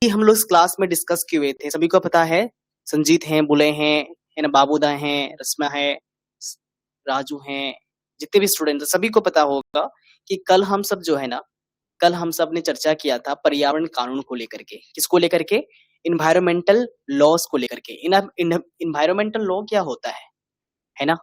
हम लोग क्लास में डिस्कस किए हुए थे, सभी को पता है। संजीत हैं, बुले हैं, है ना, बाबूदा हैं, रस्मा है, राजू हैं, जितने भी स्टूडेंट हैं सभी को पता होगा कि कल हम सब ने चर्चा किया था पर्यावरण कानून को लेकर के। किसको लेकर के? इन्वायरमेंटल लॉस को लेकर के। इन्वायरमेंटल लॉ क्या होता है ना?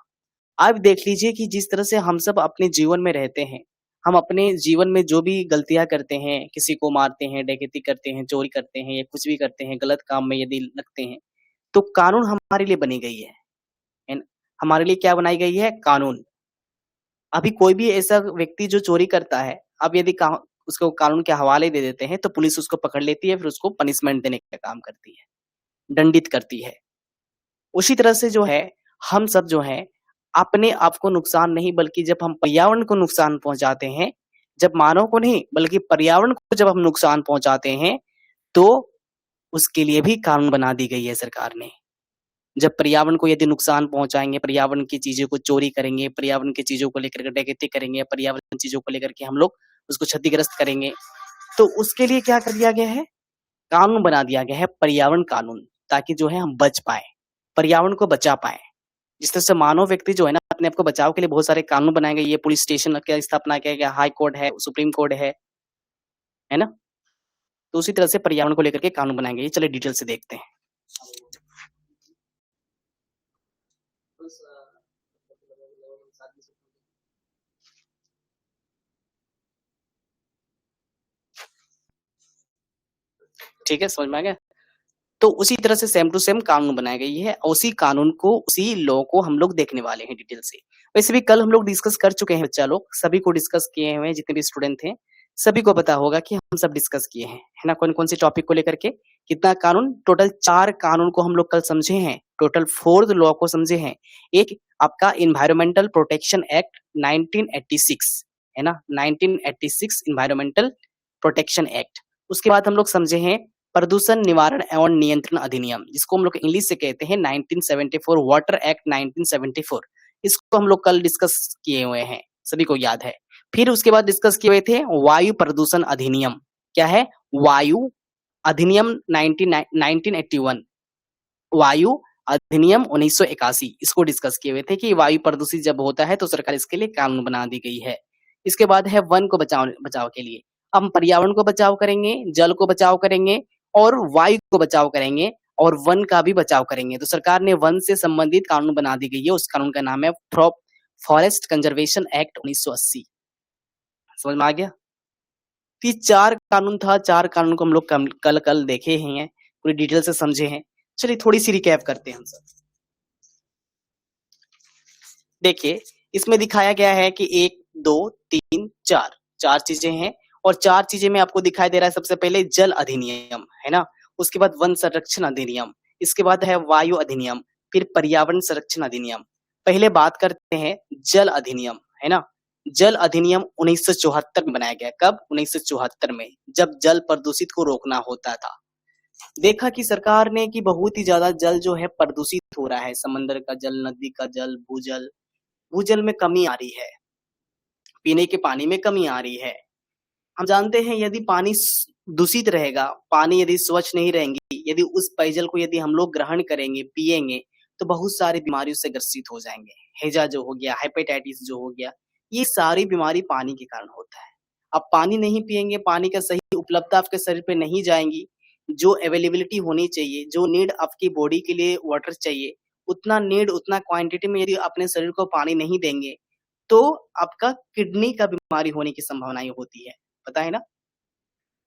आप देख लीजिए कि जिस तरह से हम सब अपने जीवन में रहते हैं, हम अपने जीवन में जो भी गलतियां करते हैं, किसी को मारते हैं, डकैती करते हैं, चोरी करते हैं या कुछ भी करते हैं, गलत काम में यदि लगते हैं, तो कानून हमारे लिए बनी गई है ना? हमारे लिए क्या बनाई गई है? कानून। अभी कोई भी ऐसा व्यक्ति जो चोरी करता है, अब यदि उसको कानून के हवाले दे देते हैं तो पुलिस उसको पकड़ लेती है, फिर उसको पनिशमेंट देने का काम करती है, दंडित करती है। उसी तरह से जो है, हम सब जो है अपने आप को नुकसान नहीं, बल्कि जब हम पर्यावरण को नुकसान पहुंचाते हैं, जब मानव को नहीं बल्कि पर्यावरण को जब हम नुकसान पहुंचाते हैं, तो उसके लिए भी कानून बना दी गई है सरकार ने। जब पर्यावरण को यदि नुकसान पहुंचाएंगे, पर्यावरण की चीजों को चोरी करेंगे, पर्यावरण की चीजों को लेकर के डकैती करेंगे, पर्यावरण चीजों को लेकर के हम लोग उसको क्षतिग्रस्त करेंगे, तो उसके लिए क्या कर दिया गया है? कानून बना दिया गया है, पर्यावरण कानून, ताकि जो है हम बच पाए, पर्यावरण को बचा पाए। जिस तरह से मानव व्यक्ति जो है ना, अपने आप को बचाव के लिए बहुत सारे कानून बनाए गए, ये पुलिस स्टेशन का स्थापना किया गया, हाई कोर्ट है, सुप्रीम कोर्ट है ना? तो उसी तरह से पर्यावरण को लेकर के कानून बनाए गए। चलिए डिटेल से देखते हैं। ठीक है, समझ में आ गया? तो उसी तरह से सेम टू सेम कानून बनाया गई है, उसी कानून को, उसी लॉ को हम लोग देखने वाले हैं डिटेल से। वैसे भी कल हम लोग डिस्कस कर चुके हैं, बच्चा लोग सभी को डिस्कस किए हुए हैं, जितने भी स्टूडेंट थे सभी को पता होगा कि हम सब डिस्कस किए हैं, है ना? कौन कौन से टॉपिक को लेकर के कितना कानून, टोटल 4 कानून को हम लोग कल समझे हैं, टोटल 4 लॉ को समझे हैं। एक आपका इन्वायरमेंटल प्रोटेक्शन एक्ट 1986, है ना, 1986 इन्वायरमेंटल प्रोटेक्शन एक्ट। उसके बाद हम लोग समझे हैं प्रदूषण निवारण एवं नियंत्रण अधिनियम, जिसको हम लोग इंग्लिश से कहते हैं 1974 वाटर एक्ट 1974। इसको हम लोग कल डिस्कस किए हुए हैं, सभी को याद है। फिर उसके बाद डिस्कस किए हुए थे वायु प्रदूषण अधिनियम। क्या है? वायु अधिनियम 1981, वायु अधिनियम 1981, इसको डिस्कस किए हुए थे कि वायु प्रदूषित जब होता है तो सरकार इसके लिए कानून बना दी गई है। इसके बाद है वन को बचाव के लिए, हम पर्यावरण को बचाव करेंगे, जल को बचाव करेंगे और वायु को बचाव करेंगे और वन का भी बचाव करेंगे। तो सरकार ने वन से संबंधित कानून बना दी गई है, उस कानून का नाम है फॉरेस्ट कंजर्वेशन एक्ट 1980। समझ में आ गया? तो 4 कानून था, 4 कानून को हम लोग कल देखे हैं, पूरी डिटेल से समझे हैं। चलिए थोड़ी सी रिकैप करते हैं हम सब। देखिए इसमें दिखाया गया है कि 1 2 3 4 चीजें हैं, और 4 चीजें में आपको दिखाई दे रहा है। सबसे पहले जल अधिनियम, है ना, उसके बाद वन संरक्षण अधिनियम, इसके बाद है वायु अधिनियम, फिर पर्यावरण संरक्षण अधिनियम। पहले बात करते हैं जल अधिनियम, है ना। जल अधिनियम 1974 में बनाया गया। कब? 1974 में, जब जल प्रदूषित को रोकना होता था। देखा कि सरकार ने कि बहुत ही ज्यादा जल जो है प्रदूषित हो रहा है, समंदर का जल, नदी का जल, भूजल में कमी आ रही है, पीने के पानी में कमी आ रही है। हम जानते हैं यदि पानी दूषित रहेगा, पानी यदि स्वच्छ नहीं रहेंगी, यदि उस पेयजल को यदि हम लोग ग्रहण करेंगे, पिएंगे, तो बहुत सारी बीमारियों से ग्रसित हो जाएंगे। हैजा जो हो गया, हेपेटाइटिस जो हो गया, ये सारी बीमारी पानी के कारण होता है। अब पानी नहीं पिएंगे, पानी का सही उपलब्धता आपके शरीर पे नहीं जाएंगी, जो अवेलेबिलिटी होनी चाहिए, जो नीड आपकी बॉडी के लिए वाटर चाहिए, उतना नीड, उतना क्वांटिटी में यदि अपने शरीर को पानी नहीं देंगे, तो आपका किडनी का बीमारी होने की संभावनाएं होती है, पता है ना।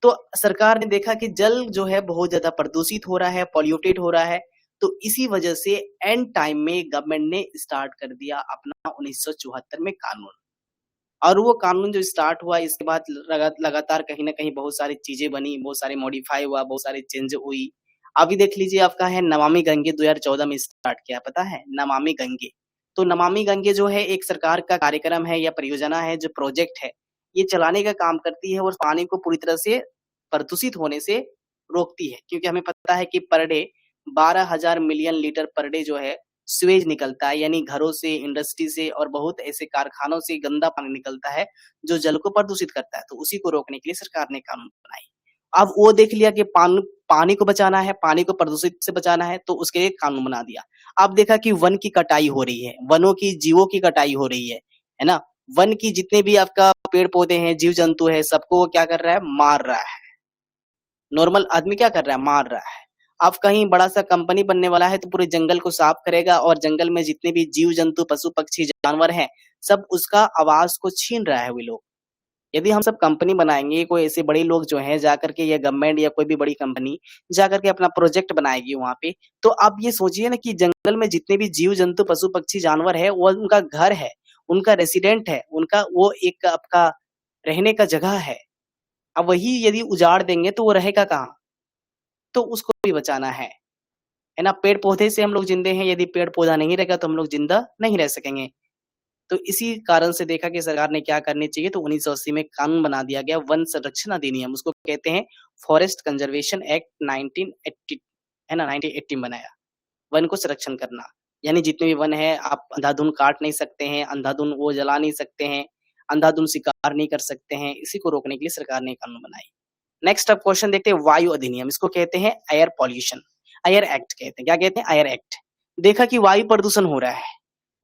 तो सरकार ने देखा कि जल जो है बहुत ज्यादा प्रदूषित हो रहा है, पॉल्यूटेड हो रहा है, तो इसी वजह से एंड टाइम में गवर्नमेंट ने स्टार्ट कर दिया अपना 1974 में कानून। और वो कानून जो स्टार्ट हुआ, इसके बाद लगातार कहीं ना कहीं बहुत सारी चीजें बनी, बहुत सारे मॉडिफाई हुआ, बहुत सारी चेंज हुई। अभी देख लीजिए आपका है नमामि गंगे 2014 में स्टार्ट किया, पता है, नमामि गंगे। तो नमामि गंगे जो है एक सरकार का कार्यक्रम है या परियोजना है, जो प्रोजेक्ट है, ये चलाने का काम करती है और पानी को पूरी तरह से प्रदूषित होने से रोकती है। क्योंकि हमें पता है कि per day 12,000 million litre per day जो है स्वेज निकलता है, यानी घरों से, इंडस्ट्री से और बहुत ऐसे कारखानों से गंदा पानी निकलता है जो जल को प्रदूषित करता है। तो उसी को रोकने के लिए सरकार ने कानून बनाई। अब वो देख लिया कि पानी को बचाना है, पानी को प्रदूषित से बचाना है, तो उसके लिए कानून बना दिया। अब देखा कि वन की कटाई हो रही है, वनों की, जीवों की कटाई हो रही है ना? वन की जितने भी आपका पेड़ पौधे हैं, जीव जंतु है, सबको वो क्या कर रहा है? मार रहा है। नॉर्मल आदमी क्या कर रहा है? मार रहा है। अब कहीं बड़ा सा कंपनी बनने वाला है तो पूरे जंगल को साफ करेगा और जंगल में जितने भी जीव जंतु, पशु पक्षी, जानवर हैं, सब उसका आवास को छीन रहा है वे लोग। यदि हम सब कंपनी बनाएंगे, कोई ऐसे बड़े लोग जो हैं जाकर के, या गवर्नमेंट या कोई भी बड़ी कंपनी जाकर के अपना प्रोजेक्ट बनाएगी वहां पे, तो आप ये सोचिए ना कि जंगल में जितने भी जीव जंतु, पशु पक्षी, जानवर है, वो उनका घर है, उनका रेसिडेंट है, उनका वो एक आपका रहने का जगह है। अब वही यदि उजाड़ देंगे तो वो रहेगा कहाँ? तो उसको भी बचाना है ना? पेड़ पौधे से हम लोग जिंदे हैं, यदि पेड़ पौधा नहीं रहेगा तो हम लोग जिंदा नहीं रह सकेंगे। तो इसी कारण से देखा कि सरकार ने क्या करनी चाहिए, तो 1980 में कानून बना दिया गया, वन संरक्षण अधिनियम, उसको कहते हैं फॉरेस्ट कंजर्वेशन एक्ट 1980, है ना? 1980 में बनाया, वन को संरक्षण करना। यानी जितने भी वन है, आप अंधाधुंध काट नहीं सकते हैं, अंधाधुंध वो जला नहीं सकते हैं, अंधाधुंध शिकार नहीं कर सकते हैं। इसी को रोकने के लिए सरकार ने कानून बनाई। नेक्स्ट अब क्वेश्चन देखते हैं, वायु अधिनियम, इसको कहते हैं एयर पॉल्यूशन, एयर एक्ट कहते हैं। क्या कहते हैं? Air act. देखा कि वायु प्रदूषण हो रहा है,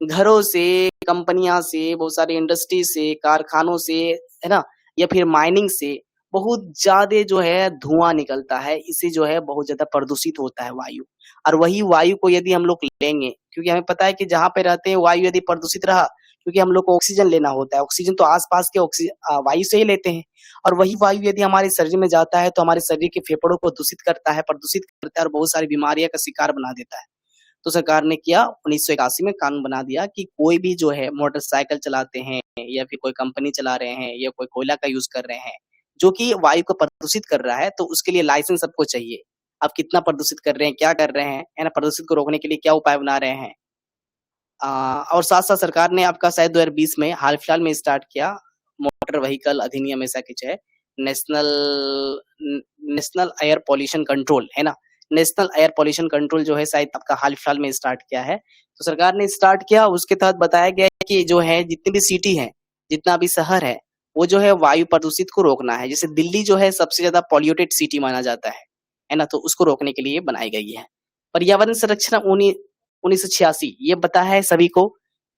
घरों से, कंपनियां से, बहुत सारी इंडस्ट्री से, कारखानों से, है ना, या फिर माइनिंग से बहुत ज्यादा जो है धुआं निकलता है, इससे जो है बहुत ज्यादा प्रदूषित होता है वायु। और वही वायु को यदि हम लोग लेंगे, क्योंकि हमें पता है कि जहां पे रहते हैं वायु यदि प्रदूषित रहा, क्योंकि हम लोग को ऑक्सीजन लेना होता है, ऑक्सीजन तो आसपास के वायु से ही लेते हैं, और वही वायु यदि हमारे शरीर में जाता है तो हमारे शरीर के फेफड़ों को दूषित करता है, प्रदूषित करता है, और बहुत सारी बीमारियां का शिकार बना देता है। तो सरकार ने किया, 1981 में कानून बना दिया कि कोई भी जो है मोटरसाइकिल चलाते हैं, या फिर कोई कंपनी चला रहे हैं, या कोई कोयला का यूज कर रहे हैं, जो कि वायु को प्रदूषित कर रहा है, तो उसके लिए लाइसेंस सबको चाहिए। आप कितना प्रदूषित कर रहे हैं, क्या कर रहे हैं, है ना? प्रदूषित को रोकने के लिए क्या उपाय बना रहे हैं। और साथ साथ सरकार ने आपका शायद 2020 में हाल फिलहाल में स्टार्ट किया मोटर व्हीकल अधिनियम, ऐसा कुछ है, national national air pollution control, है ना? नेशनल एयर पॉल्यूशन कंट्रोल जो है शायद आपका हाल फिलहाल में स्टार्ट किया है। तो सरकार ने स्टार्ट किया, उसके तहत बताया गया है कि जो है जितनी भी सिटी है, जितना भी शहर है, वो जो है वायु प्रदूषित को रोकना है। जैसे दिल्ली जो है सबसे ज्यादा पॉल्यूटेड सिटी माना जाता है ना? तो उसको रोकने के लिए बनाई गई है। पर्यावरण संरक्षण 1986 ये पता है सभी को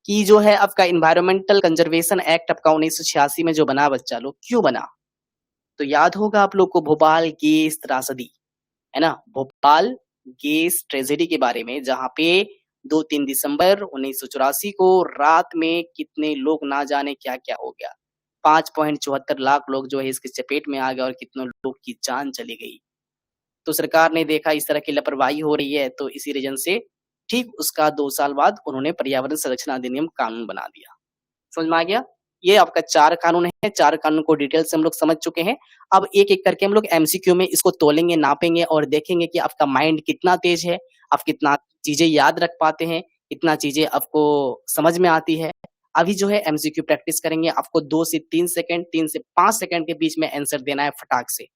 कि जो है आपका इन्वायरमेंटल कंजर्वेशन एक्ट आपका 1986 में जो बना, बच्चा लोग क्यों बना? तो याद होगा आप लोग को भोपाल गैस त्रासदी, है ना? भोपाल गैस ट्रेजेडी के बारे में, जहां पे 2-3 दिसंबर 1984 को रात में कितने लोग ना जाने क्या क्या हो गया, 5.74 लाख लोग जो है इसके चपेट में आ गए और कितने लोग की जान चली गई। तो सरकार ने देखा इस तरह की लापरवाही हो रही है, तो इसी रीजन से ठीक उसका 2 साल बाद उन्होंने पर्यावरण संरक्षण अधिनियम कानून बना दिया। समझ में आ गया? ये आपका 4 कानून है, 4 कानून को डिटेल से हम लोग समझ चुके हैं। अब एक-एक करके हम लोग एमसीक्यू में इसको तोलेंगे, नापेंगे और देखेंगे कि आपका माइंड कितना तेज है, आप कितना चीजें याद रख पाते हैं, कितना चीजें आपको समझ में आती है। अभी जो है एमसीक्यू प्रैक्टिस करेंगे, आपको 2 से 3 सेकंड, 3 से 5 सेकंड के बीच में आंसर देना है फटाक से।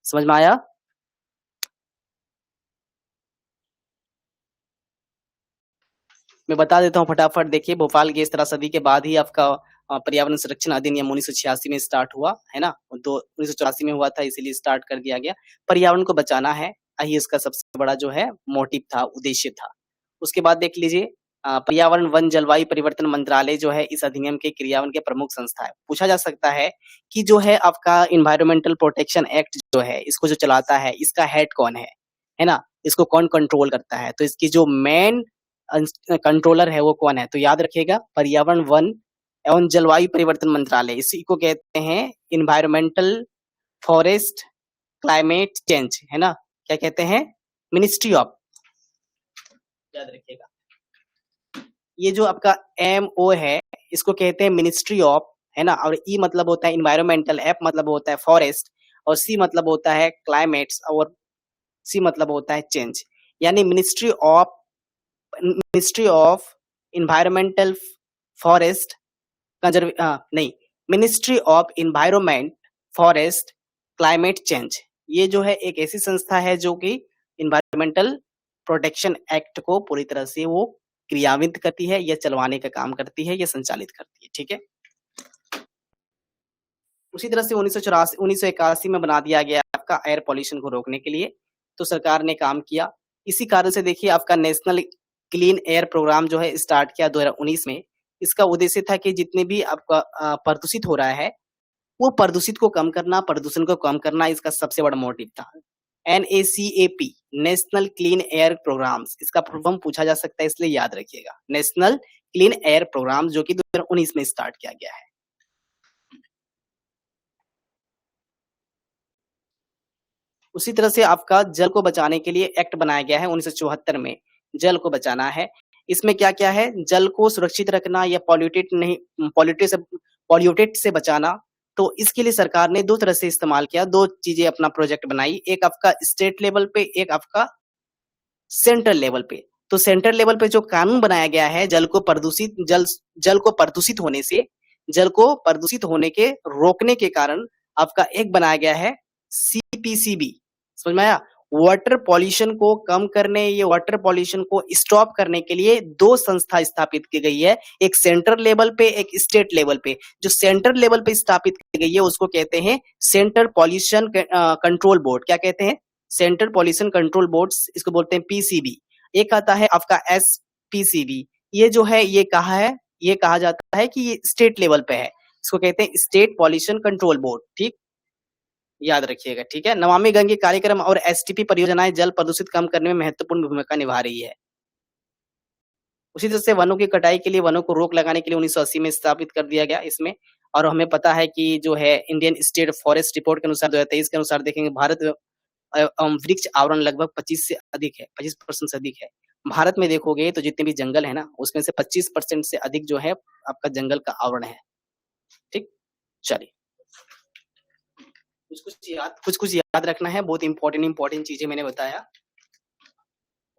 समझ में आया? मैं बता देता हूँ फटाफट। देखिए, भोपाल गैस त्रासदी के बाद ही आपका पर्यावरण संरक्षण अधिनियम 1986 में स्टार्ट हुआ, है ना? 1984 में हुआ था, इसीलिए स्टार्ट कर दिया गया। पर्यावरण को बचाना है, यही इसका सबसे बड़ा जो है मोटिव था, उद्देश्य था। उसके बाद देख लीजिए, पर्यावरण वन जलवायु परिवर्तन मंत्रालय जो है इस अधिनियम के क्रियान्वयन के प्रमुख संस्था है। पूछा जा सकता है कि जो है आपका इन्वायरमेंटल प्रोटेक्शन एक्ट जो है, इसको जो चलाता है, इसका हेड कौन है ना? इसको कौन कंट्रोल करता है? तो इसकी जो मेन कंट्रोलर है वो कौन है? तो याद रखिएगा, पर्यावरण वन एवं जलवायु परिवर्तन मंत्रालय, इसी को कहते हैं इन्वायरमेंटल फॉरेस्ट क्लाइमेट चेंज, है ना? क्या कहते हैं? मिनिस्ट्री ऑफ, याद रखिएगा। ये जो आपका MO है, इसको कहते हैं मिनिस्ट्री ऑफ, है ना? और E मतलब होता है इन्वायरमेंटल, F मतलब होता है फॉरेस्ट, और C मतलब होता है क्लाइमेट्स, और C मतलब होता है चेंज। यानी मिनिस्ट्री ऑफ इन्वायरमेंटल फॉरेस्ट नहीं, ministry of environment forest climate change, ये जो है एक ऐसी संस्था है जो कि इन्वायरमेंटल प्रोटेक्शन एक्ट को पूरी तरह से वो क्रियान्वित करती है, या चलवाने का काम करती है, या संचालित करती है। ठीक है। उसी तरह से 1981 में बना दिया गया आपका एयर पॉल्यूशन को रोकने के लिए, तो सरकार ने काम किया। इसी कारण से देखिए आपका नेशनल क्लीन एयर प्रोग्राम जो है स्टार्ट किया 2019 में। इसका उद्देश्य था कि जितने भी आपका प्रदूषित हो रहा है, वो प्रदूषित को कम करना, प्रदूषण को कम करना इसका सबसे बड़ा मोटिव था। NACAP national clean air programmes, इसका फुल फॉर्म पूछा जा सकता है, इसलिए याद रखिएगा। नेशनल क्लीन एयर प्रोग्राम जो कि 2019 में स्टार्ट किया गया है। उसी तरह से आपका जल को बचाने के लिए एक्ट बनाया गया है 1974 में, जल को बचाना है। इसमें क्या-क्या है, जल को सुरक्षित रखना या पॉल्यूटेड से बचाना। तो इसके लिए सरकार ने 2 तरह से इस्तेमाल किया, 2 चीजें अपना प्रोजेक्ट बनाई, एक आपका स्टेट लेवल पे, एक आपका सेंट्रल लेवल पे। तो सेंट्रल लेवल पे जो कानून बनाया गया है जल को प्रदूषित होने के रोकने के कारण आपका एक बनाया गया है CPCB, समझ में आया? वाटर पॉल्यूशन को कम करने, ये वाटर पॉल्यूशन को स्टॉप करने के लिए 2 संस्था स्थापित की गई है, एक सेंट्रल लेवल पे, एक स्टेट लेवल पे। जो सेंट्रल लेवल पे स्थापित की गई है उसको कहते हैं सेंट्रल पॉल्यूशन कंट्रोल बोर्ड। क्या कहते हैं? सेंट्रल पॉल्यूशन कंट्रोल बोर्ड, इसको बोलते हैं PCB। एक आता है आपका SPCB। ये जो है ये कहा जाता है कि ये स्टेट लेवल पे है, इसको कहते हैं स्टेट पॉल्यूशन कंट्रोल बोर्ड। ठीक, याद रखिएगा, ठीक है। नमामि गंगे कार्यक्रम और STP परियोजनाएं जल प्रदूषित कम करने में महत्वपूर्ण भूमिका निभा रही है। उसी तरह से वनों की कटाई के लिए, वनों को रोक लगाने के लिए 1980 में स्थापित कर दिया गया इसमें। और हमें पता है कि जो है इंडियन स्टेट फॉरेस्ट रिपोर्ट के अनुसार 2023 के अनुसार देखेंगे भारत वृक्ष आवरण लगभग 25 से अधिक है, 25% से अधिक है। भारत में देखोगे तो जितने भी जंगल है ना, उसमें से 25% से अधिक जो है आपका जंगल का आवरण है। ठीक, चलिए कुछ कुछ याद रखना है, बहुत इंपॉर्टेंट चीजें मैंने बताया।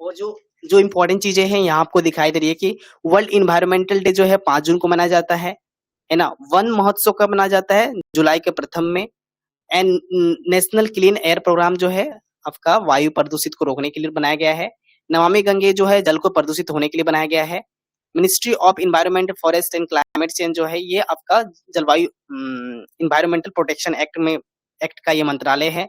और जो इंपॉर्टेंट चीजें हैं यहाँ आपको दिखाई दे रही है कि वर्ल्ड इन्वायरमेंटल डे जो है 5 जून को मनाया जाता है ना। वन महोत्सव कब मनाया जाता है? जुलाई के प्रथम में। And national clean air programme जो है आपका वायु प्रदूषित को रोकने के लिए बनाया गया है। नमामि गंगे जो है जल को प्रदूषित होने के लिए बनाया गया है। Ministry of environment, forest and climate change जो है ये आपका जलवायु इन्वायरमेंटल प्रोटेक्शन एक्ट का ये मंत्रालय है।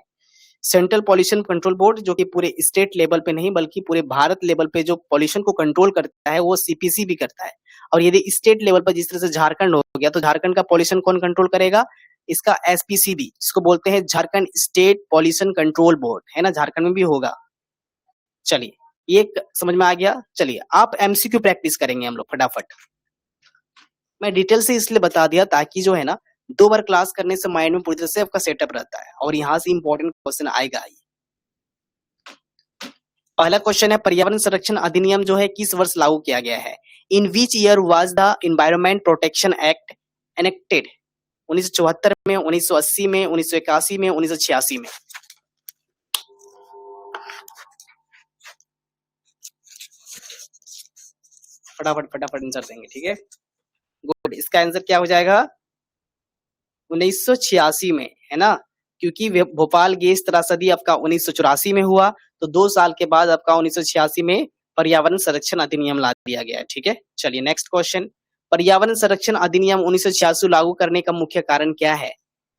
सेंट्रल पॉल्यूशन कंट्रोल बोर्ड जो कि पूरे स्टेट लेवल पे नहीं बल्कि पूरे भारत लेवल पे जो पॉल्यूशन को कंट्रोल करता है वो CPCB करता है। और यदि स्टेट लेवल पर जिस तरह से झारखंड हो गया तो झारखंड का पॉल्यूशन कौन कंट्रोल करेगा? इसका SPCB, जिसको बोलते हैं Jharkhand state pollution control board, है ना, झारखंड में भी होगा। चलिए ये समझ में आ गया। चलिए आप MCQ प्रैक्टिस करेंगे हम लोग फटाफट। मैं डिटेल से इसलिए बता दिया ताकि जो है ना 2 बार क्लास करने से माइंड में पूरी तरह से आपका सेटअप रहता है और यहाँ से इंपॉर्टेंट क्वेश्चन आएगा ही। पहला क्वेश्चन है पर्यावरण संरक्षण अधिनियम जो है किस वर्ष लागू किया गया है? In which year was the environment protection act enacted? 1974 में, 1980 में, 1981 में, 1986 में। फटाफट आंसर देंगे, ठीक है। गुड, इसका आंसर क्या हो जाएगा? 1986 में, है ना, क्योंकि भोपाल गैस त्रासदी आपका 1984 में हुआ, तो 2 साल के बाद आपका 1986 में पर्यावरण संरक्षण अधिनियम ला दिया गया है। ठीक है, चलिए नेक्स्ट क्वेश्चन। पर्यावरण संरक्षण अधिनियम 1986 लागू करने का मुख्य कारण क्या है?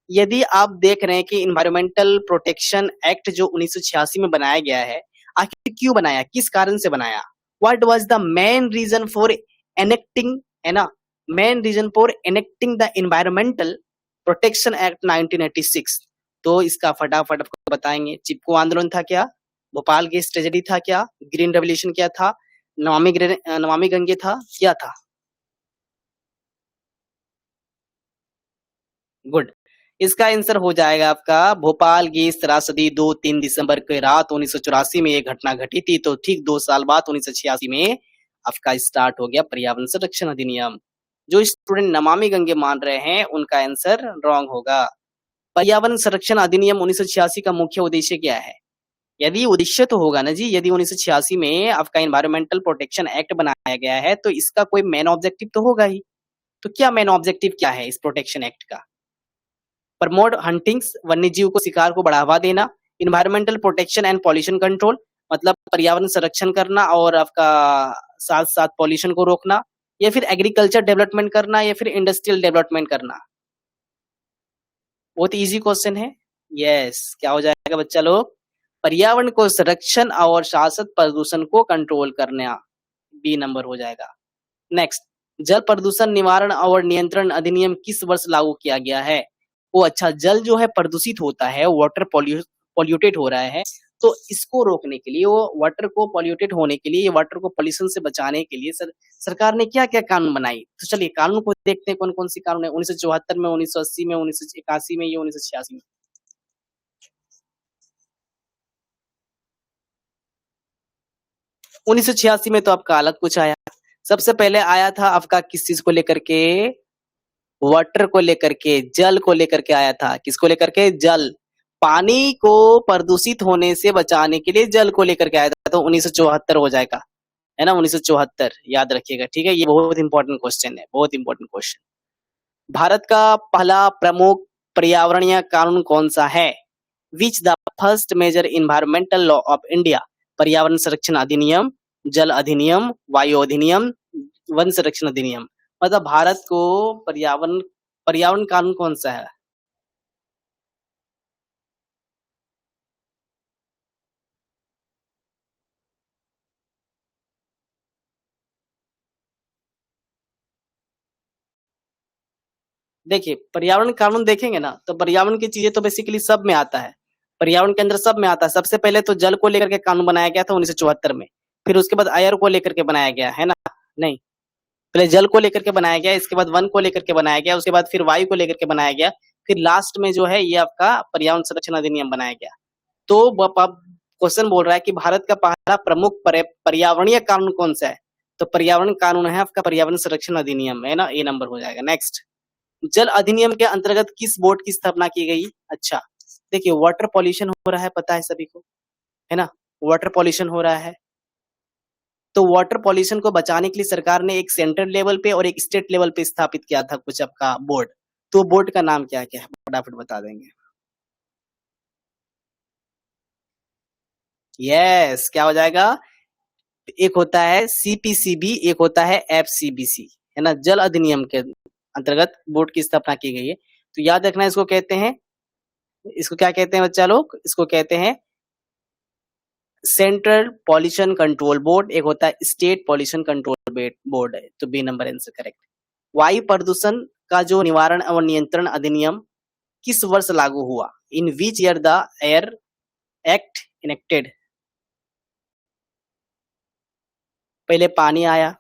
यदि आप देख रहे हैं कि इन्वायरमेंटल प्रोटेक्शन एक्ट जो 1986 में बनाया गया है, आखिर क्यों बनाया, किस कारण से बनाया? What was the main reason for enacting, है ना, main reason for enacting the environmental protection act 1986? तो इसका फटाफट आपको बताएंगे। चिपको आंदोलन था क्या? भोपाल गैस ट्रेजेडी था क्या? ग्रीन रेवोल्यूशन क्या था? नमामि गंगे था, क्या था? गुड, इसका आंसर हो जाएगा आपका भोपाल गैस त्रासदी 2-3 दिसंबर के रात 1984 में ये घटना घटी थी। तो ठीक 2 साल बाद 1986 में आपका स्टार्ट हो गया पर्यावरण संरक्षण अधिनियम। जो स्टूडेंट नमामि गंगे मान रहे हैं उनका आंसर रॉन्ग होगा। पर्यावरण संरक्षण अधिनियम 1986 का मुख्य उद्देश्य क्या है? यदि उद्देश्य तो होगा ना जी, यदि 1986 में आपका एनवायरमेंटल प्रोटेक्शन एक्ट बनाया गया है तो इसका कोई मेन ऑब्जेक्टिव तो होगा ही। तो क्या मेन ऑब्जेक्टिव क्या है इस प्रोटेक्शन एक्ट का? प्रमोट हंटिंग्स, वन्य जीव को शिकार को बढ़ावा देना, environmental protection and pollution control, मतलब पर्यावरण संरक्षण करना और आपका साथ साथ पॉल्यूशन को रोकना, या फिर एग्रीकल्चर डेवलपमेंट करना, या फिर इंडस्ट्रियल डेवलपमेंट करना। बहुत इजी क्वेश्चन है, यस, क्या हो जाएगा बच्चा लोग? पर्यावरण को संरक्षण और शाश्वत प्रदूषण को कंट्रोल करना, बी नंबर हो जाएगा। नेक्स्ट, जल प्रदूषण निवारण और नियंत्रण अधिनियम किस वर्ष लागू किया गया है? वो अच्छा, जल जो है प्रदूषित होता है, वाटर पॉल्यूटेड हो रहा है, तो इसको रोकने के लिए, वो वाटर को पॉल्यूटेड होने के लिए, वाटर को पॉल्यूशन से बचाने के लिए सरकार ने क्या क्या कानून बनाई? तो चलिए कानून को देखते हैं, कौन कौन सी कानून है। 1974 में, 1980 में, 1981 में, ये 1986 में। 1986 में तो आपका अलग कुछ आया। सबसे पहले आया था आपका किस चीज को लेकर के? वाटर को लेकर के, जल को लेकर के आया था। किसको लेकर के? जल। पानी को प्रदूषित होने से बचाने के लिए जल को लेकर के आया था, तो 1974 हो जाएगा, है ना? 1974 याद रखिएगा, ठीक है? ये बहुत इंपॉर्टेंट क्वेश्चन है, बहुत इंपॉर्टेंट क्वेश्चन। भारत का पहला प्रमुख पर्यावरणीय कानून कौन सा है? Which the first major environmental law of India? पर्यावरण संरक्षण अधिनियम, जल अधिनियम, वायु अधिनियम, वन संरक्षण अधिनियम। मतलब भारत को पर्यावरण पर्यावरण कानून कौन सा है? देखिए, पर्यावरण कानून देखेंगे ना, तो पर्यावरण की चीजें तो बेसिकली सब में आता है। पर्यावरण के अंदर सब में आता है। सबसे पहले तो जल को लेकर के कानून बनाया गया था 1974 में। फिर उसके बाद एयर को लेकर के बनाया गया, है ना? नहीं, पहले जल को लेकर के बनाया गया, इसके बाद वन को लेकर के बनाया गया, उसके बाद फिर वायु को लेकर के बनाया गया, फिर लास्ट में जो है ये आपका पर्यावरण संरक्षण अधिनियम बनाया गया। तो अब क्वेश्चन बोल रहा है कि भारत का पहला प्रमुख पर्यावरणीय कानून कौन सा है? तो पर्यावरण कानून है आपका पर्यावरण संरक्षण अधिनियम, है ना? ए नंबर हो जाएगा। नेक्स्ट, जल अधिनियम के अंतर्गत किस बोर्ड की स्थापना की गई? अच्छा, देखिए वाटर पॉल्यूशन हो रहा है, पता है सभी को, है ना? वाटर पॉल्यूशन हो रहा है, तो वाटर पॉल्यूशन को बचाने के लिए सरकार ने एक सेंट्रल लेवल पे और एक स्टेट लेवल पे स्थापित किया था कुछ आपका बोर्ड। तो बोर्ड का नाम क्या क्या है? फटाफट बता देंगे। यस, क्या हो जाएगा? एक होता है सीपीसीबी, एक होता है एफसीबीसी, है ना? जल अधिनियम के अंतर्गत बोर्ड की स्थापना की गई है। तो याद रखना, इसको कहते हैं, इसको क्या कहते हैं बच्चा लोग? इसको कहते हैं सेंट्रल पॉल्यूशन कंट्रोल बोर्ड, एक होता है स्टेट पॉल्यूशन कंट्रोल बोर्ड है। तो बी नंबर आंसर करेक्ट। वायु प्रदूषण का जो निवारण और नियंत्रण अधिनियम किस वर्ष लागू हुआ? In which year the air act enacted? पहले पानी आया,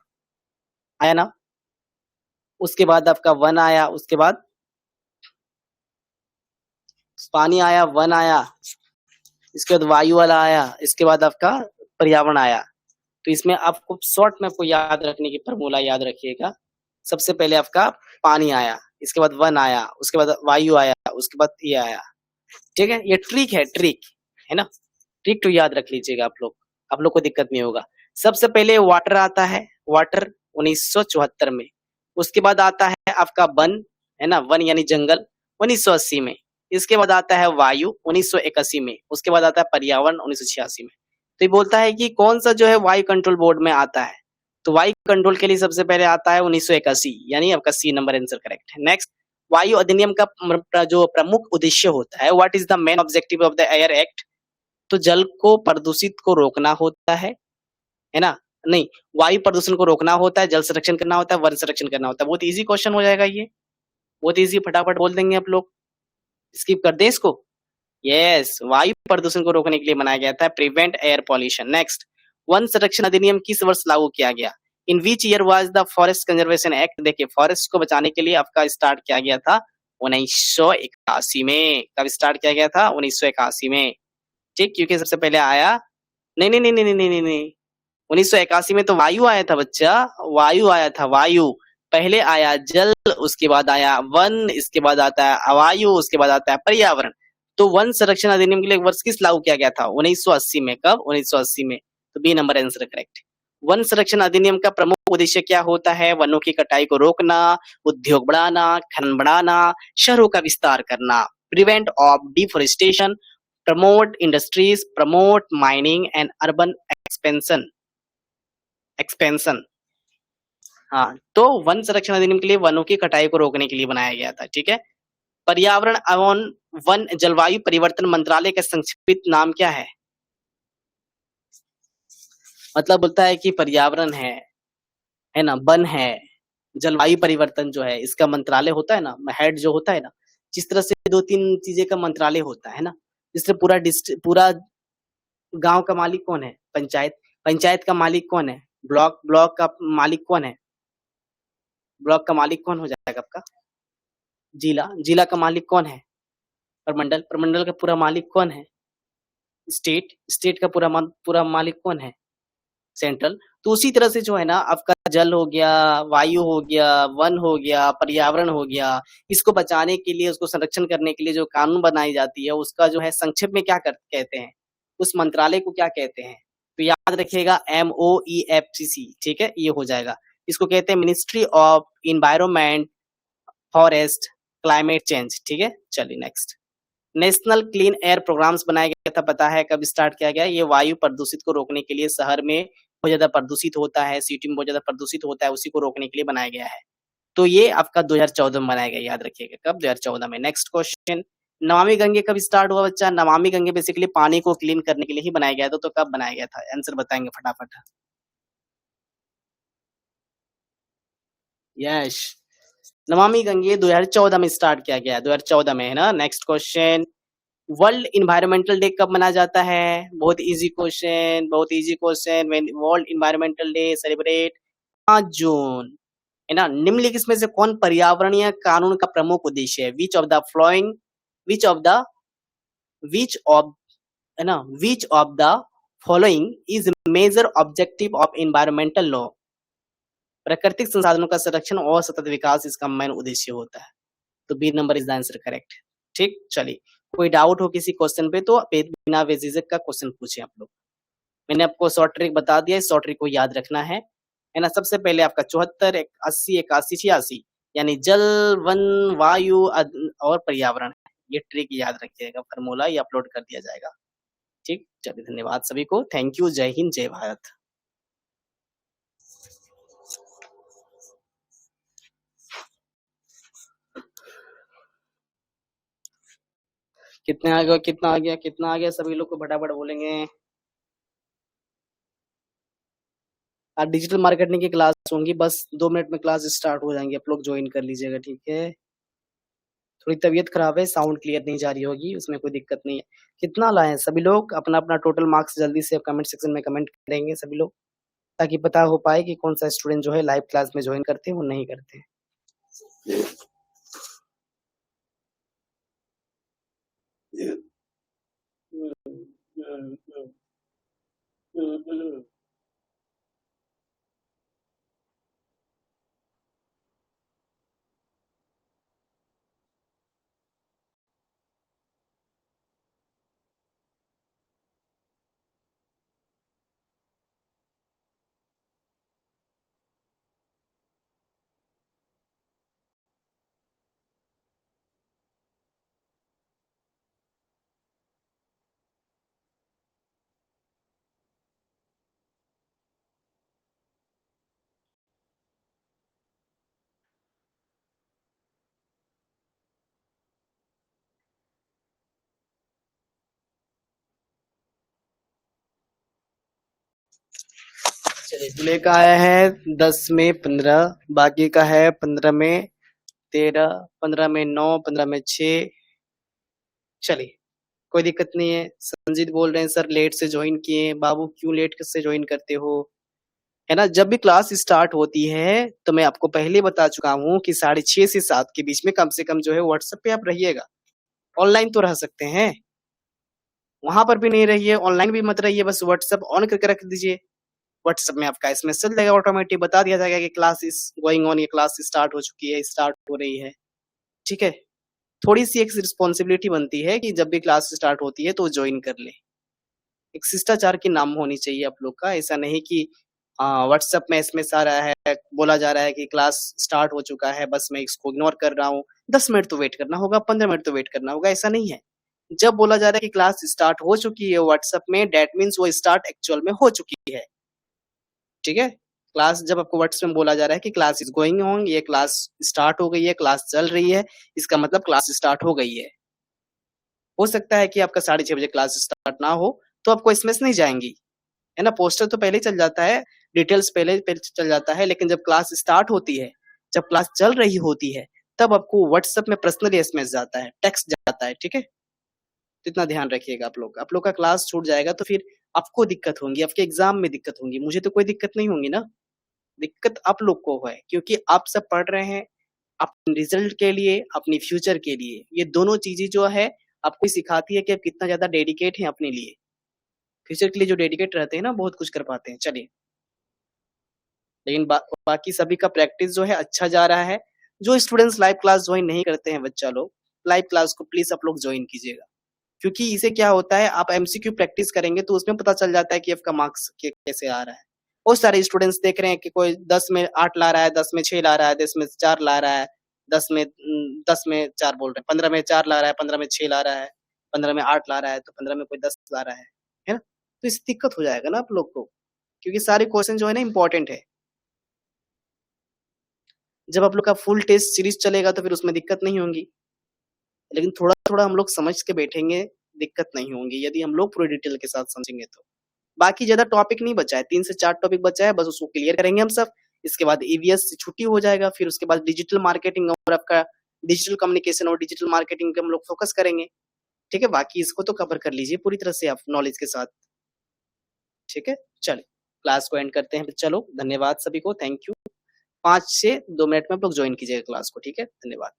आया ना? उसके बाद आपका वन आया, उसके बाद पानी आया, वन आया, इसके बाद वायु वाला आया, इसके बाद आपका पर्यावरण आया। तो इसमें आपको शॉर्ट में आपको याद रखने की फॉर्मूला याद रखिएगा। सबसे पहले आपका पानी आया, इसके बाद वन आया, उसके बाद वायु आया, उसके बाद ये आया। ठीक है, ये ट्रिक है, ट्रिक है ना? ट्रिक तो याद रख लीजिएगा आप लोग को दिक्कत नहीं होगा। सबसे पहले वाटर आता है, वाटर 1974 में। उसके बाद आता है आपका वन, है ना? वन यानी जंगल, 1980 में। इसके बाद आता है वायु 1981 में। उसके बाद आता है पर्यावरण 1986 में। तो ये बोलता है कि कौन सा जो है वायु कंट्रोल बोर्ड में आता है? तो वायु कंट्रोल के लिए सबसे पहले आता है 1981, यानी आपका सी नंबर आंसर करेक्ट है। नेक्स्ट, वायु अधिनियम का जो प्रमुख उद्देश्य होता है, what is the main objective of the air act? तो जल को प्रदूषित को रोकना होता है ना? नहीं, वायु प्रदूषण को रोकना होता है, जल संरक्षण करना होता है, वन संरक्षण करना होता है। बहुत इजी क्वेश्चन हो जाएगा ये, बहुत इजी, फटाफट बोल देंगे आप लोग। स्किप कर दें इसको। यस, वायु प्रदूषण को रोकने के लिए बनाया गया था, प्रिवेंट एयर पॉल्यूशन। नेक्स्ट, वन संरक्षण अधिनियम किस वर्ष लागू किया गया? In which year was the forest conservation act? देखिए, फॉरेस्ट को बचाने के लिए आपका स्टार्ट किया गया था 1981 में। कब स्टार्ट किया गया था? 1981 में। ठीक, क्योंकि सबसे पहले आया, नहीं नहीं नहीं नहीं नहीं नहीं नहीं, 1981 में तो वायु आया था बच्चा, वायु आया था, वायु। पहले आया जल, उसके बाद आया वन, इसके बाद आता है अवायु, उसके बाद आता है पर्यावरण। तो वन संरक्षण अधिनियम के लिए वर्ष किस लागू किया गया था? 1980 में। कब? 1980 में। तो बी नंबर आंसर करेक्ट। वन संरक्षण अधिनियम का प्रमुख उद्देश्य क्या होता है? वनों की कटाई को रोकना, उद्योग बढ़ाना, खनन बढ़ाना, शहरों का विस्तार करना, prevent of deforestation, promote industries, promote mining and urban expansion expansion. हाँ, तो वन संरक्षण अधिनियम के लिए वनों की कटाई को रोकने के लिए बनाया गया था। ठीक है, पर्यावरण एवं वन जलवायु परिवर्तन मंत्रालय का संक्षिप्त नाम क्या है? मतलब बोलता है कि पर्यावरण है ना, वन है, जलवायु परिवर्तन जो है इसका मंत्रालय होता है ना, हेड जो होता है ना, जिस तरह से 2-3 चीजें का मंत्रालय होता है ना, इसलिए पूरा गांव का मालिक कौन है? पंचायत। पंचायत का मालिक कौन है? ब्लॉक का मालिक कौन है? ब्लॉक का मालिक कौन हो जाएगा आपका? जिला का मालिक कौन है? प्रमंडल का पूरा मालिक कौन है? स्टेट का पूरा मालिक कौन है? सेंट्रल। तो उसी तरह से जो है ना, आपका जल हो गया, वायु हो गया, वन हो गया, पर्यावरण हो गया, इसको बचाने के लिए, उसको संरक्षण करने के लिए जो कानून बनाई जाती है, उसका जो है संक्षेप में क्या कहते हैं? उस मंत्रालय को क्या कहते हैं? तो याद रखिएगा MOEFCC, ठीक है, ये हो जाएगा। इसको कहते हैं ministry of environment, forest, climate change, ठीक है। चलिए next. National clean air programmes बनाया गया था, पता है कब स्टार्ट किया गया? ये वायु प्रदूषित को रोकने के लिए, शहर में बहुत ज्यादा प्रदूषित होता है, सिटी में बहुत ज्यादा प्रदूषित होता है, उसी को रोकने के लिए बनाया गया है। तो ये आपका 2014 में बनाया गया, याद रखिएगा कब? 2014 में। नेक्स्ट क्वेश्चन, नमामि गंगे कब स्टार्ट हुआ बच्चा? नमामि गंगे बेसिकली पानी को क्लीन करने के लिए ही बनाया गया था, तो कब बनाया गया था? आंसर बताएंगे फटाफट। यस, नमामि गंगे 2014 में स्टार्ट किया गया, 2014 में, है ना। Next question, world environmental day कब मनाया जाता है? बहुत इजी क्वेश्चन, बहुत easy question. World environmental day celebrate 5 जून, है ना। निम्नलिखित में से कौन पर्यावरणीय कानून का प्रमुख उद्देश्य है? Which of the flowing, which of the which of है ना, which of the following is major objective of environmental law? प्राकृतिक संसाधनों का संरक्षण और सतत विकास इसका मेन उद्देश्य होता है। तो B number is the answer correct. ठीक, चलिए, कोई डाउट हो किसी क्वेश्चन पे तो बिना बेझिझक का क्वेश्चन पूछे आप लोग। मैंने आपको शॉर्ट ट्रिक बता दिया, इस शॉर्ट ट्रिक को याद रखना है ना। सबसे पहले आपका 74, 80, 81, 86, यानी जल, वन, वायु और पर्यावरण, ये ट्रिक याद रखिएगा। फार्मूला ये अपलोड कर दिया जाएगा। ठीक, चलिए, धन्यवाद सभी को, थैंक यू, जय हिंद, जय भारत। कितना आ गया, कितना आ गया, कितना आ गया? सभी लोग को फटाफट बोलेंगे। आज डिजिटल मार्केटिंग की क्लास होंगी, बस 2 मिनट में क्लास स्टार्ट हो जाएंगी, आप लोग ज्वाइन कर लीजिएगा, ठीक है। थोड़ी तबीयत खराब है, साउंड क्लियर नहीं जा रही होगी, उसमें कोई दिक्कत नहीं है। कितना लाए सभी लोग? अपना अपना टोटल मार्क्स जल्दी से कमेंट सेक्शन में कमेंट करेंगे सभी लोग, ताकि पता हो पाए कि कौन सा स्टूडेंट जो है लाइव क्लास में ज्वाइन करते हैं, वो नहीं करते हैं। चलिए, दूल्हे का आया है 10 में 15, बाकी का है 15 में 13, 15 में 9, 15 में 6। चलिए, कोई दिक्कत नहीं है। संजीत बोल रहे हैं सर लेट से ज्वाइन किए। बाबू क्यों लेट से ज्वाइन करते हो? है ना, जब भी क्लास स्टार्ट होती है तो मैं आपको पहले बता चुका हूँ कि 6:30 से 7 के बीच में कम से कम जो है व्हाट्सएप पे आप रहिएगा। ऑनलाइन तो रह सकते हैं, वहां पर भी नहीं रहिए, ऑनलाइन भी मत रहिए, बस व्हाट्सएप ऑन करके रख दीजिए। व्हाट्सएप में आपका एसएमएस चल जाएगा, ऑटोमेटिक बता दिया जाएगा कि क्लास इज गोइंग ऑन, ये क्लास स्टार्ट हो चुकी है, स्टार्ट हो रही है। ठीक है, थोड़ी सी एक रिस्पॉन्सिबिलिटी बनती है कि जब भी क्लास स्टार्ट होती है तो ज्वाइन कर ले। एक शिष्टाचार की नाम होनी चाहिए आप लोग का। ऐसा नहीं कि व्हाट्सएप में एसएमएस आ रहा है, बोला जा रहा है कि क्लास स्टार्ट हो चुका है, बस मैं इसको इग्नोर कर रहा हूँ, 10 मिनट तो वेट करना होगा, 15 मिनट तो वेट करना होगा, ऐसा नहीं है। जब बोला जा रहा है कि क्लास स्टार्ट हो चुकी है व्हाट्सएप में, दैट मीन्स वो स्टार्ट एक्चुअल में हो चुकी है। ठीक है, क्लास जब आपको व्हाट्सएप में बोला जा रहा है कि क्लास इज गोइंग ऑन, ये क्लास स्टार्ट हो गई है, क्लास चल रही है, इसका मतलब क्लास स्टार्ट हो गई है। हो सकता है कि आपका 6:30 बजे क्लास स्टार्ट ना हो, तो आपको एसएमएस नहीं जाएँगी, है ना? पोस्टर तो पहले ही चल जाता है, डिटेल्स पहले चल जाता है, लेकिन जब क्लास स्टार्ट होती है, जब क्लास चल रही होती है, तब आपको व्हाट्सएप में पर्सनली एसएमएस जाता है, टेक्स्ट जाता है, ठीक है? तो इतना ध्यान रखिएगा आप लोग। आप लोग का क्लास छूट जाएगा तो फिर आपको दिक्कत होंगी, आपके एग्ज़ाम में दिक्कत होंगी, मुझे तो कोई दिक्कत नहीं होंगी ना। दिक्कत आप लोग को है, क्योंकि आप सब पढ़ रहे हैं अपने रिजल्ट के लिए, अपनी फ्यूचर के लिए। ये दोनों चीज़ें जो है आपको सिखाती है कि आप कितना ज़्यादा डेडिकेट हैं अपने लिए। फ्यूचर के लिए जो डेडिकेट रहते हैं ना, बहुत कुछ कर पाते हैं। चलिए, लेकिन बाकी सभी का प्रैक्टिस जो है अच्छा जा रहा है। जो स्टूडेंट्स लाइव क्लास जॉइन नहीं करते हैं बच्चा लोग, लाइव क्लास को प्लीज़ आप लोग जॉइन कीजिएगा। क्योंकि इससे क्या होता है, आप एमसीक्यू प्रैक्टिस करेंगे तो उसमें पता चल जाता है कि आपका मार्क्स कैसे आ रहा है। बहुत सारे स्टूडेंट्स देख रहे हैं कि कोई 10 में 8 ला रहा है, 10 में 6 ला रहा है, 10 में 4 ला रहा है, 10 में 4 बोल रहे हैं, 15 में 4 ला रहा है, 15 में 6 ला रहा है, 15 में 8 ला रहा है, तो 15 में कोई 10 ला रहा है ना? तो इससे दिक्कत हो जाएगा ना आप लोग को, क्योंकि सारे क्वेश्चन जो है ना इम्पोर्टेंट है। जब आप लोग का फुल टेस्ट सीरीज़ चलेगा तो फिर उसमें दिक्कत नहीं होंगी। लेकिन थोड़ा-थोड़ा हम लोग समझ के बैठेंगे, दिक्कत नहीं होंगी यदि हम लोग पूरे डिटेल के साथ समझेंगे तो। बाकी ज़्यादा टॉपिक नहीं बचा है, 3 से 4 टॉपिक बचा है, बस उसको क्लियर करेंगे हम सब। इसके बाद ईवीएस से छुट्टी हो जाएगा, फिर उसके बाद डिजिटल मार्केटिंग और आपका डिजिटल कम्युनिकेशन और डिजिटल मार्केटिंग पे हम लोग फोकस करेंगे, ठीक है? बाकी इसको तो कवर कर लीजिए पूरी तरह से आप नॉलेज के साथ, ठीक है? चलिए, क्लास को एंड करते हैं बच्चा लोग। धन्यवाद सभी को, थैंक यू। 5 से 2 मिनट में आप लोग जॉइन कीजिएगा क्लास को, ठीक है? धन्यवाद।